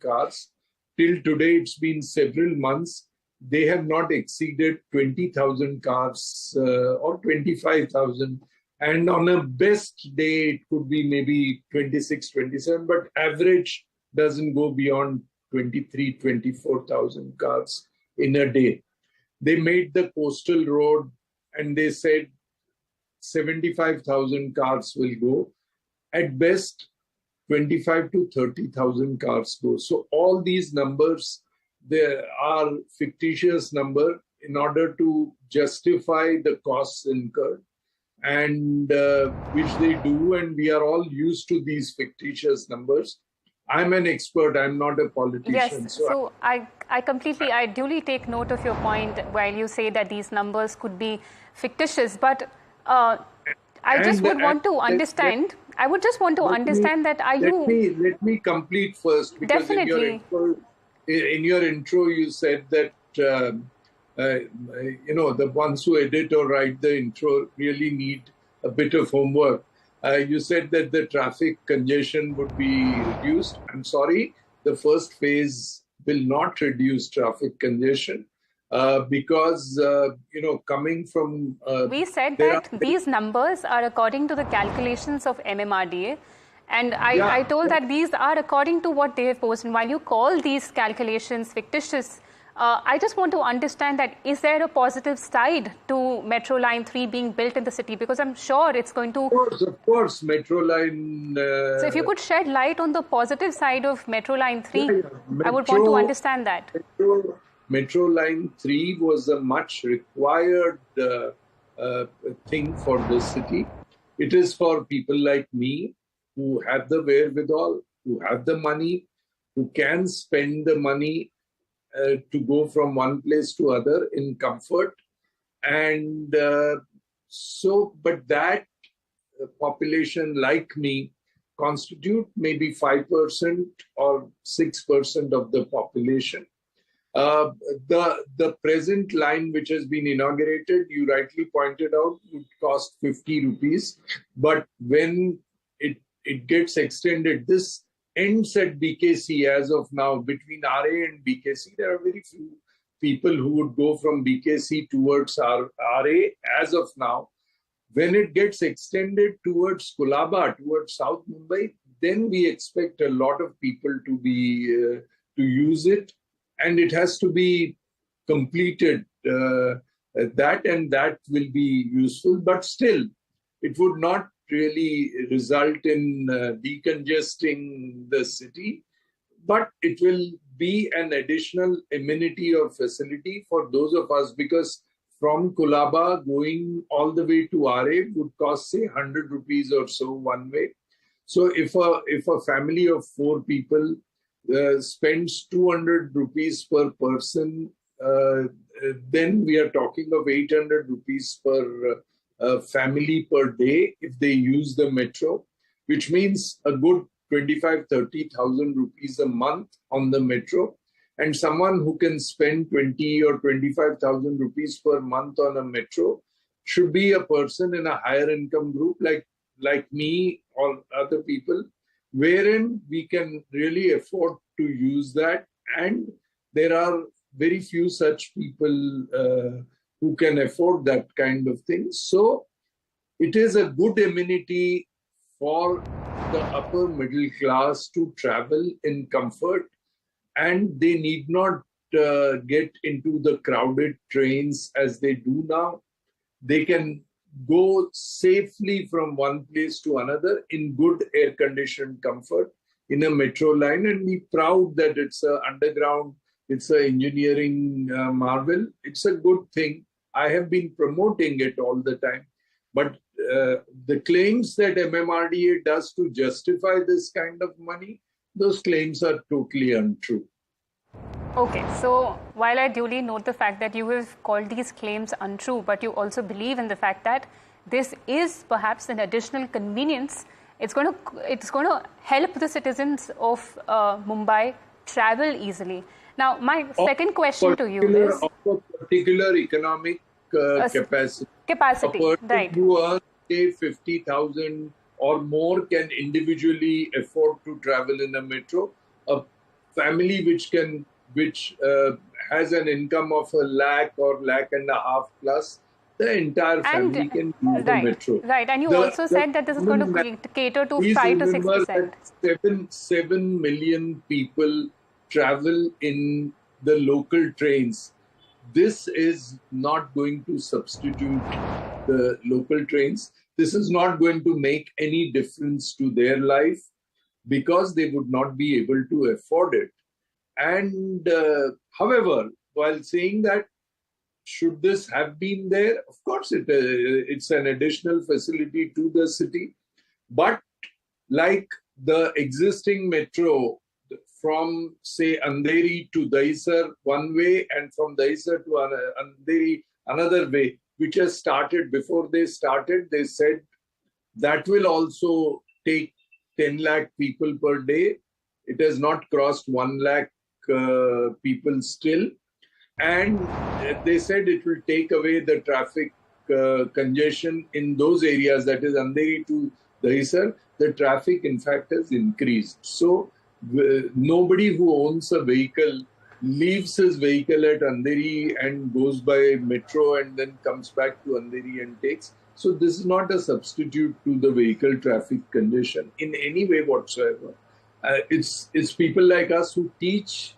cars. Till today, it's been several months. They have not exceeded 20,000 cars or 25,000. And on a best day, it could be maybe 26, 27, but average doesn't go beyond 23, 24,000 cars in a day. They made the coastal road and they said 75,000 cars will go. At best, 25 to 30,000 cars go. So all these numbers, there are fictitious number in order to justify the costs incurred, and which they do, and we are all used to these fictitious numbers. I'm an expert, I'm not a politician. Yes, so I duly take note of your point while you say that these numbers could be fictitious, but I just would want to understand. I would just want to understand that Let me complete first, because definitely. In your intro you said that the ones who edit or write the intro really need a bit of homework. You said that the traffic congestion would be reduced. I'm sorry, the first phase will not reduce traffic congestion because, coming from... we said that these numbers are according to the calculations of MMRDA. And I told that these are according to what they have posted. And while you call these calculations fictitious, I just want to understand that is there a positive side to Metro Line 3 being built in the city? Because I'm sure it's going to... Of course, Metro Line... So if you could shed light on the positive side of Metro Line 3, I would want to understand that. Metro Line 3 was a much required thing for the city. It is for people like me who have the wherewithal, who have the money, who can spend the money to go from one place to other in comfort. And but that population like me constitute maybe 5% or 6% of the population. The present line which has been inaugurated, you rightly pointed out, would cost 50 rupees. But when it gets extended, this ends at BKC as of now. Between RA and BKC, there are very few people who would go from BKC towards RA as of now. When it gets extended towards Colaba, towards South Mumbai, then we expect a lot of people to to use it, and it has to be completed. That will be useful, but still, it would not really result in decongesting the city, but it will be an additional amenity or facility for those of us, because from Colaba going all the way to RA would cost, say, 100 rupees or so one way. So if a family of 4 people spends 200 rupees per person, then we are talking of 800 rupees per family per day if they use the metro, which means a good 25,000-30,000 rupees a month on the metro. And someone who can spend 20 or 25,000 rupees per month on a metro should be a person in a higher income group like me or other people, wherein we can really afford to use that. And there are very few such people who can afford that kind of thing. So it is a good amenity for the upper middle class to travel in comfort, and they need not get into the crowded trains as they do now. They can go safely from one place to another in good air-conditioned comfort in a metro line, and be proud that it's an underground, it's an engineering marvel. It's a good thing. I have been promoting it all the time. But the claims that MMRDA does to justify this kind of money, those claims are totally untrue. Okay, so while I duly note the fact that you have called these claims untrue, but you also believe in the fact that this is perhaps an additional convenience, it's going to help the citizens of Mumbai travel easily. Now, my second question to you is... Of a particular economic capacity. A person right. who earns, say, 50,000 or more can individually afford to travel in a metro. A family which has an income of 1 lakh or 1.5 lakh plus, the entire family can use the metro. Right. And you also said that this is going to cater to 5 to 6%. That 7 million people travel in the local trains. This is not going to substitute the local trains. This is not going to make any difference to their life because they would not be able to afford it. And however, while saying that, should this have been there? Of course, it's an additional facility to the city. But like the existing metro from, say, Andheri to Dahisar one way and from Dahisar to Andheri another way, which has started. Before they started, they said that will also take 10 lakh people per day. It has not crossed 1 lakh people still. And they said it will take away the traffic congestion in those areas, that is Andheri to Dahisar. The traffic, in fact, has increased. So nobody who owns a vehicle leaves his vehicle at Andheri and goes by metro and then comes back to Andheri and takes. So this is not a substitute to the vehicle traffic congestion in any way whatsoever. It's people like us who teach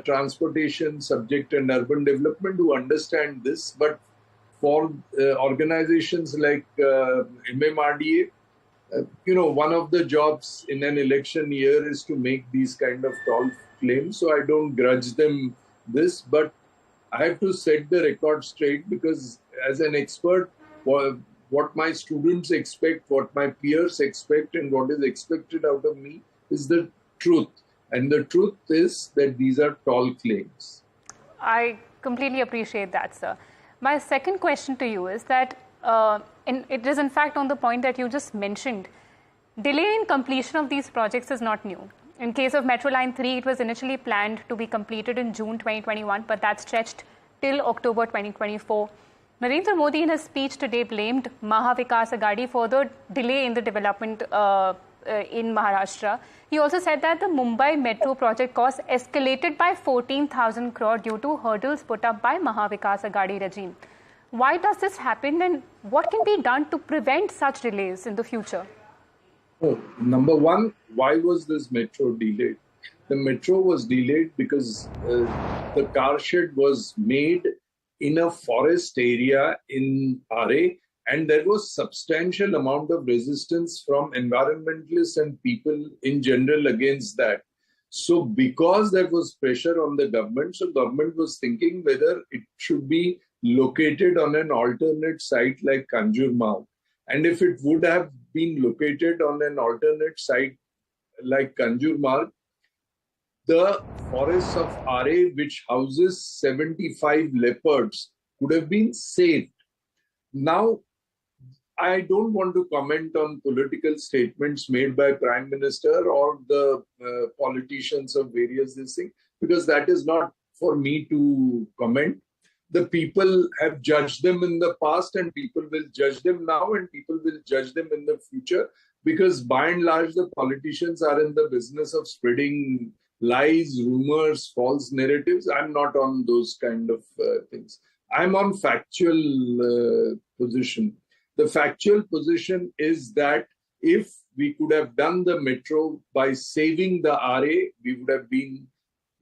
transportation subject and urban development who understand this. But for organizations like MMRDA, one of the jobs in an election year is to make these kind of tall claims. So I don't grudge them this, but I have to set the record straight, because as an expert, what my students expect, what my peers expect, and what is expected out of me is the truth. And the truth is that these are tall claims. I completely appreciate that, sir. My second question to you is that, and it is in fact on the point that you just mentioned, delay in completion of these projects is not new. In case of Metro Line 3, it was initially planned to be completed in June 2021, but that stretched till October 2024. Narendra Modi in his speech today blamed Maha Vikas Aghadi for the delay in the development in Maharashtra. He also said that the Mumbai Metro project cost escalated by 14,000 crore due to hurdles put up by Maha Vikas Aghadi regime. Why does this happen, and what can be done to prevent such delays in the future? Oh, number one, why was this metro delayed? The metro was delayed because the car shed was made in a forest area in RA, and there was substantial amount of resistance from environmentalists and people in general against that. So because there was pressure on the government, so government was thinking whether it should be located on an alternate site like Kanjurmarg. And if it would have been located on an alternate site like Kanjurmarg, the forests of RA, which houses 75 leopards, could have been saved. Now, I don't want to comment on political statements made by Prime Minister or the politicians of various things, because that is not for me to comment. The people have judged them in the past, and people will judge them now, and people will judge them in the future, because by and large, the politicians are in the business of spreading lies, rumors, false narratives. I'm not on those kind of things. I'm on factual position. The factual position is that if we could have done the metro by saving the RA, we would have been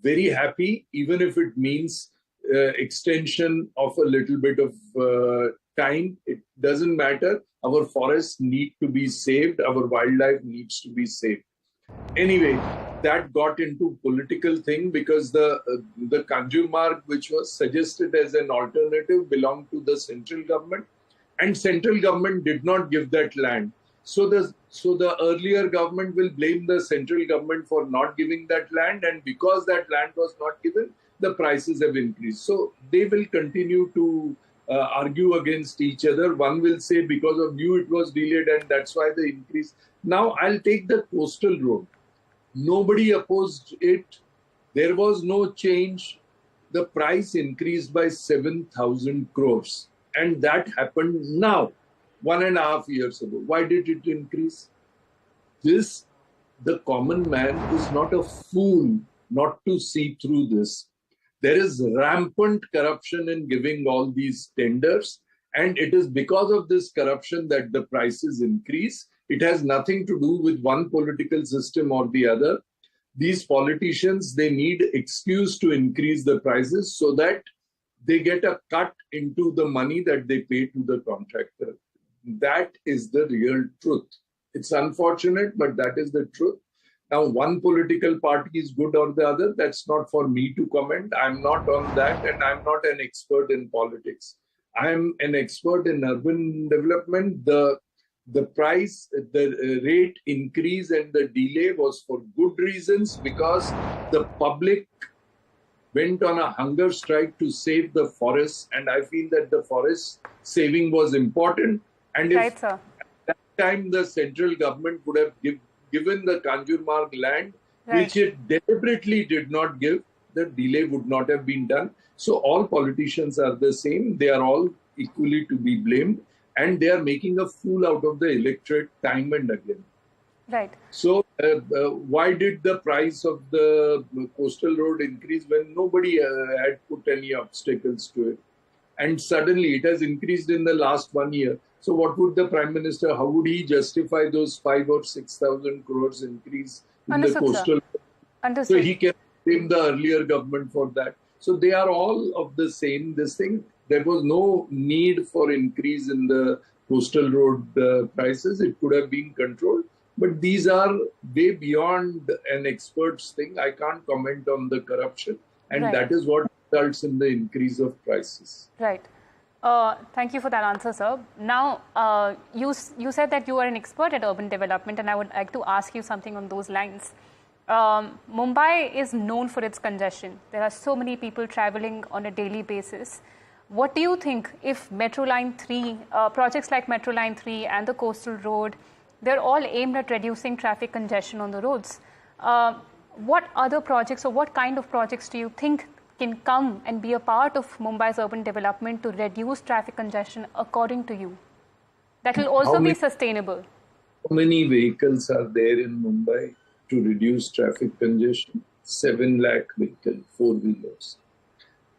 very happy, even if it means extension of a little bit of time. It doesn't matter. Our forests need to be saved. Our wildlife needs to be saved. Anyway, that got into political thing because the Kanjurmarg, which was suggested as an alternative, belonged to the central government, and central government did not give that land. So the earlier government will blame the central government for not giving that land, and because that land was not given, the prices have increased. So they will continue to argue against each other. One will say because of you it was delayed and that's why the increase. Now I'll take the coastal road. Nobody opposed it. There was no change. The price increased by 7,000 crores. And that happened now, 1.5 years ago. Why did it increase? The common man is not a fool not to see through this. There is rampant corruption in giving all these tenders, and it is because of this corruption that the prices increase. It has nothing to do with one political system or the other. These politicians, they need excuse to increase the prices so that they get a cut into the money that they pay to the contractor. That is the real truth. It's unfortunate, but that is the truth. Now, one political party is good or the other, that's not for me to comment. I'm not on that, and I'm not an expert in politics. I'm an expert in urban development. The price, the rate increase and the delay was for good reasons, because the public went on a hunger strike to save the forests, and I feel that the forest saving was important. And Right, if sir. at that time the central government would have given the Kanjurmarg land, Right. which it deliberately did not give, the delay would not have been done. So all politicians are the same. They are all equally to be blamed, and they are making a fool out of the electorate time and again. Right. So why did the price of the coastal road increase when nobody had put any obstacles to it? And suddenly it has increased in the last 1 year. So what would the Prime Minister, how would he justify those 5,000 or 6,000 crores increase in Understood, the coastal? sir. Understood. So he can blame the earlier government for that. So they are all of the same, this thing. There was no need for increase in the coastal road prices. It could have been controlled. But these are way beyond an expert's thing. I can't comment on the corruption. And Right. that is what results in the increase of prices. Right. Thank you for that answer, sir. Now, you said that you are an expert at urban development, and I would like to ask you something on those lines. Mumbai is known for its congestion. There are so many people traveling on a daily basis. What do you think if Metro Line 3, projects like Metro Line 3 and the Coastal Road, they're all aimed at reducing traffic congestion on the roads? What other projects or what kind of projects do you think can come and be a part of Mumbai's urban development to reduce traffic congestion according to you? That will also be sustainable. How many vehicles are there in Mumbai to reduce traffic congestion? 7 lakh vehicles, 4-wheelers.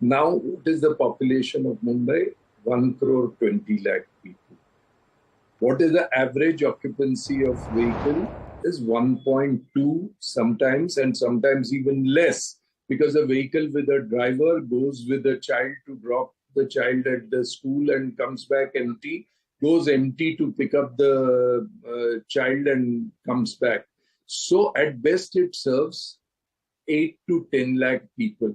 Now, what is the population of Mumbai? 1 crore 20 lakh people. What is the average occupancy of vehicle? Is 1.2 sometimes, and sometimes even less, because a vehicle with a driver goes with a child to drop the child at the school and comes back empty, goes empty to pick up the child and comes back. So at best it serves 8 to 10 lakh people.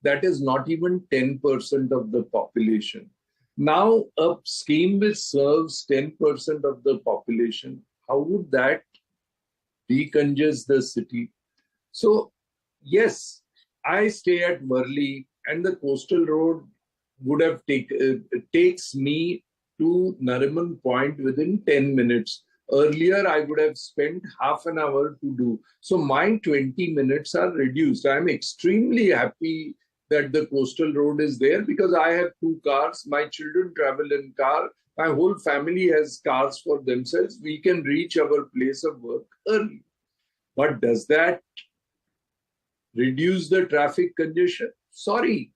That is not even 10% of the population. Now a scheme which serves 10% of the population, how would that decongest the city? So yes, I stay at Worli, and the coastal road would have takes me to Nariman Point within 10 minutes. Earlier, I would have spent half an hour to do. So my 20 minutes are reduced. I'm extremely happy that the coastal road is there, because I have 2 cars. My children travel in car. My whole family has cars for themselves. We can reach our place of work early. But does that reduce the traffic congestion? Sorry.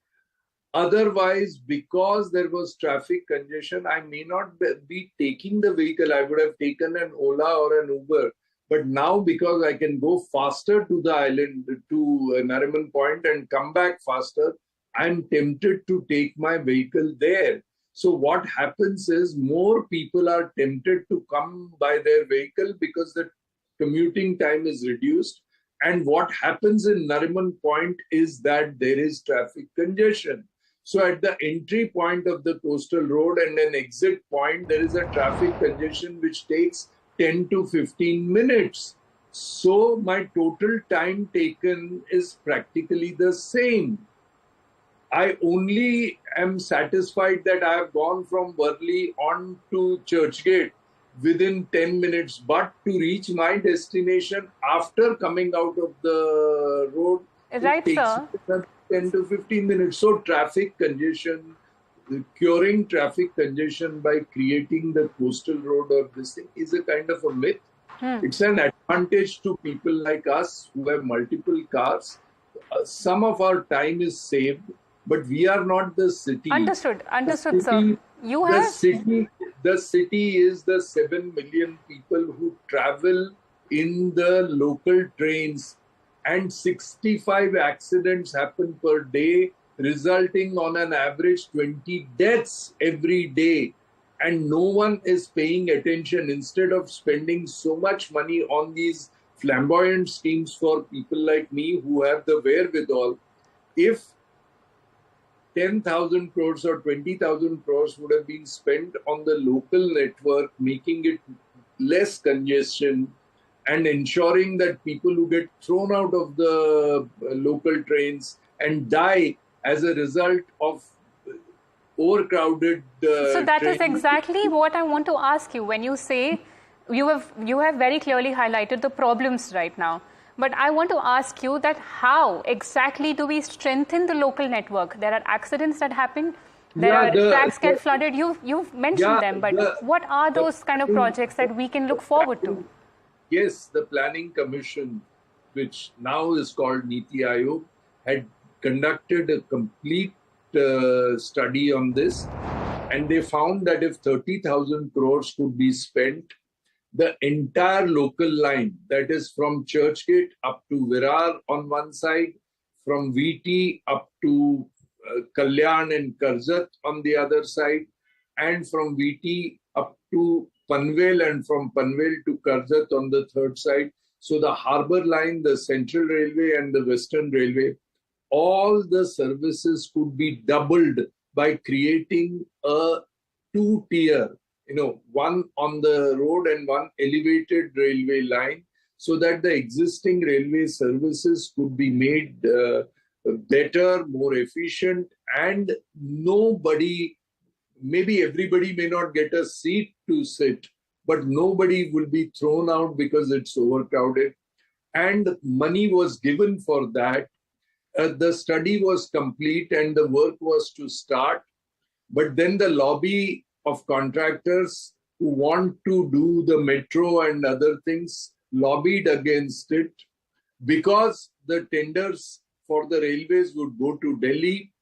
Otherwise, because there was traffic congestion, I may not be taking the vehicle. I would have taken an Ola or an Uber. But now, because I can go faster to the island, to Nariman Point, and come back faster, I'm tempted to take my vehicle there. So what happens is more people are tempted to come by their vehicle because the commuting time is reduced. And what happens in Nariman Point is that there is traffic congestion. So at the entry point of the coastal road and an exit point, there is a traffic congestion which takes 10 to 15 minutes. So my total time taken is practically the same. I only am satisfied that I have gone from Worli on to Churchgate within 10 minutes, but to reach my destination after coming out of the road, Right, it takes sir. 10 to 15 minutes. So traffic congestion, curing traffic congestion by creating the coastal road or this thing is a kind of a myth. It's an advantage to people like us who have multiple cars. some of our time is saved, but we are not the city. Understood, The sir. city, You the have city, the city is the 7 million people who travel in the local trains, and 65 accidents happen per day, resulting on an average 20 deaths every day. And no one is paying attention. Instead of spending so much money on these flamboyant schemes for people like me who have the wherewithal, if 10,000 crores or 20,000 crores would have been spent on the local network, making it less congestion and ensuring that people who get thrown out of the local trains and die as a result of overcrowded So that is trains. exactly what I want to ask you. When you say you have very clearly highlighted the problems right now, but I want to ask you that how exactly do we strengthen the local network? There are accidents that happen. Tracks get flooded. You've mentioned them, but what are those kind of projects that we can look forward to? Yes, the Planning Commission, which now is called Niti Aayog, had conducted a complete study on this, and they found that if 30,000 crores could be spent, the entire local line, that is from Churchgate up to Virar on one side, from VT up to Kalyan and Karzat on the other side, and from VT up to Panvel and from Panvel to Karzat on the third side. So the harbour line, the Central Railway and the Western Railway, all the services could be doubled by creating a two-tier, one on the road and one elevated railway line, so that the existing railway services could be made better, more efficient, and nobody, maybe everybody may not get a seat to sit, but nobody will be thrown out because it's overcrowded. And money was given for that. The study was complete and the work was to start. But then the lobby of contractors who want to do the metro and other things lobbied against it, because the tenders for the railways would go to Delhi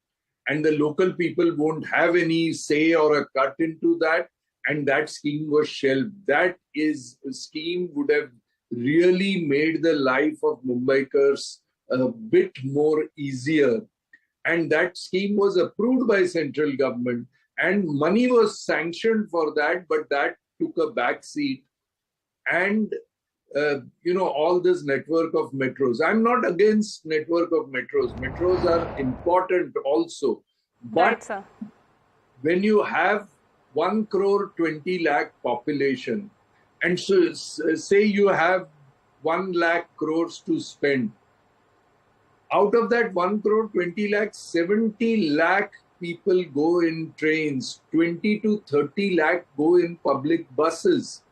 and the local people won't have any say or a cut into that, and that scheme was shelved. That is a scheme would have really made the life of Mumbaikars a bit more easier. And that scheme was approved by central government and money was sanctioned for that, but that took a back seat. And all this network of metros. I'm not against network of metros. Metros are important also. But right, when you have 1 crore 20 lakh population, and so say you have 1 lakh crores to spend, out of that 1 crore 20 lakh, 70 lakh people go in trains, 20 to 30 lakh go in public buses.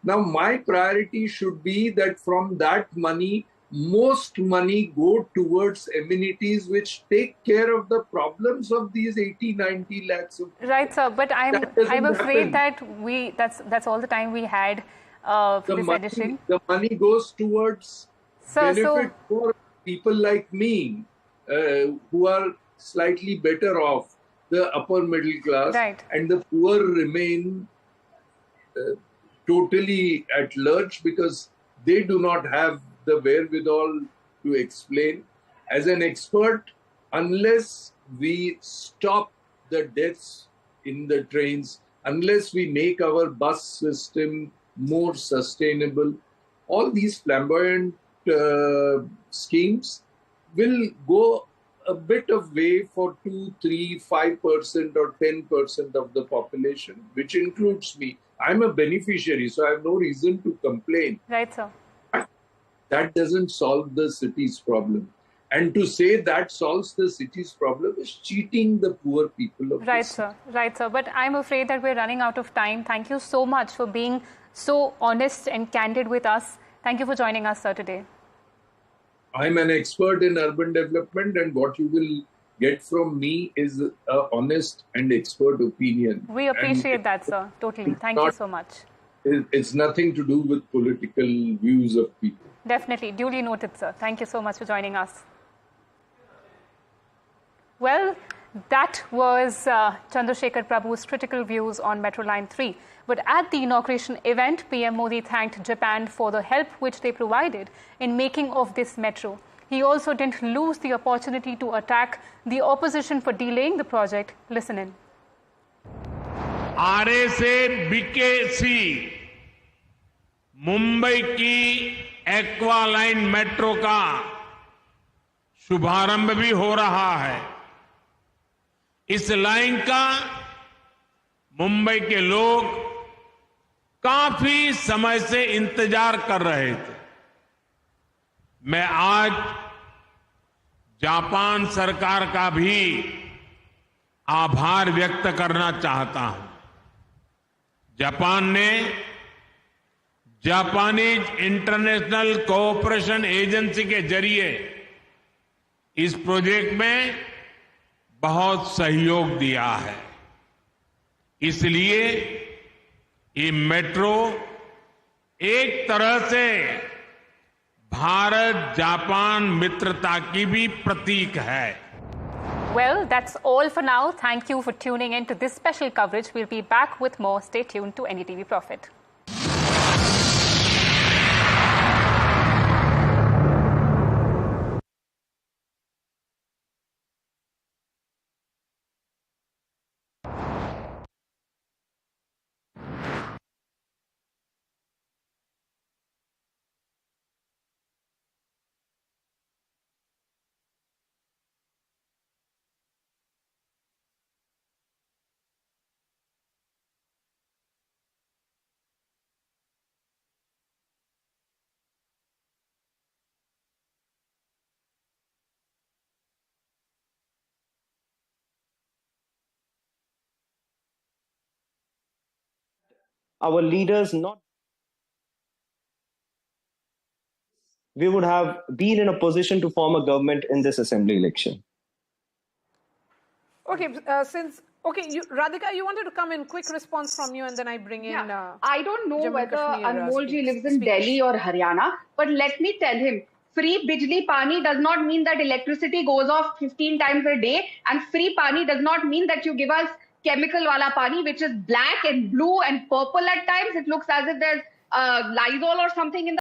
Now, my priority should be that from that money, most money go towards amenities which take care of the problems of these 80, 90 lakhs of people. Right, sir. But I'm afraid that that's all the time we had for this edition. The money goes towards benefit for people like me, who are slightly better off, the upper middle class, right, and the poor remain totally at lurch because they do not have the wherewithal to explain. As an expert, unless we stop the deaths in the trains, unless we make our bus system more sustainable, all these flamboyant schemes will go a bit of way for 2, 3, 5% or 10% of the population, which includes me. I'm a beneficiary, so I have no reason to complain. Right, sir. That doesn't solve the city's problem. And to say that solves the city's problem is cheating the poor people of right, this sir. Right, sir. But I'm afraid that we're running out of time. Thank you so much for being so honest and candid with us. Thank you for joining us, sir, today. I'm an expert in urban development, and what you will get from me is an honest and expert opinion. We appreciate that, sir. Totally. Thank you so much. It's nothing to do with political views of people. Definitely. Duly noted, sir. Thank you so much for joining us. Well, that was Chandrasekhar Prabhu's critical views on Metro Line 3. But at the inauguration event, PM Modi thanked Japan for the help which they provided in making of this metro. He also didn't lose the opportunity to attack the opposition for delaying the project. Listen in. Aarey से BKC Mumbai की aqua line metro का शुभारंभ भी हो रहा है। इस line का मुंबई के लोग काफी समय से इंतजार कर रहे थे। मैं आज जापान सरकार का भी आभार व्यक्त करना चाहता हूं। जापान ने जापानीज इंटरनेशनल कोऑपरेशन एजेंसी के जरिए इस प्रोजेक्ट में बहुत सहयोग दिया है। इसलिए ये मेट्रो एक तरह से भारत जापान मित्रता की भी प्रतीक है। Well, that's all for now. Thank you for tuning in to this special coverage. We'll be back with more. Stay tuned to NDTV Profit. Our leaders we would have been in a position to form a government in this assembly election. Okay, Radhika, you wanted to come in, quick response from you, and then I bring in. I don't know Jammu whether Kashmir, Anmol ji lives in speech. Delhi or Haryana, but let me tell him, free bijli pani does not mean that electricity goes off 15 times a day, and free pani does not mean that you give us chemical wala pani, which is black and blue and purple at times. It looks as if there's Lysol or something in the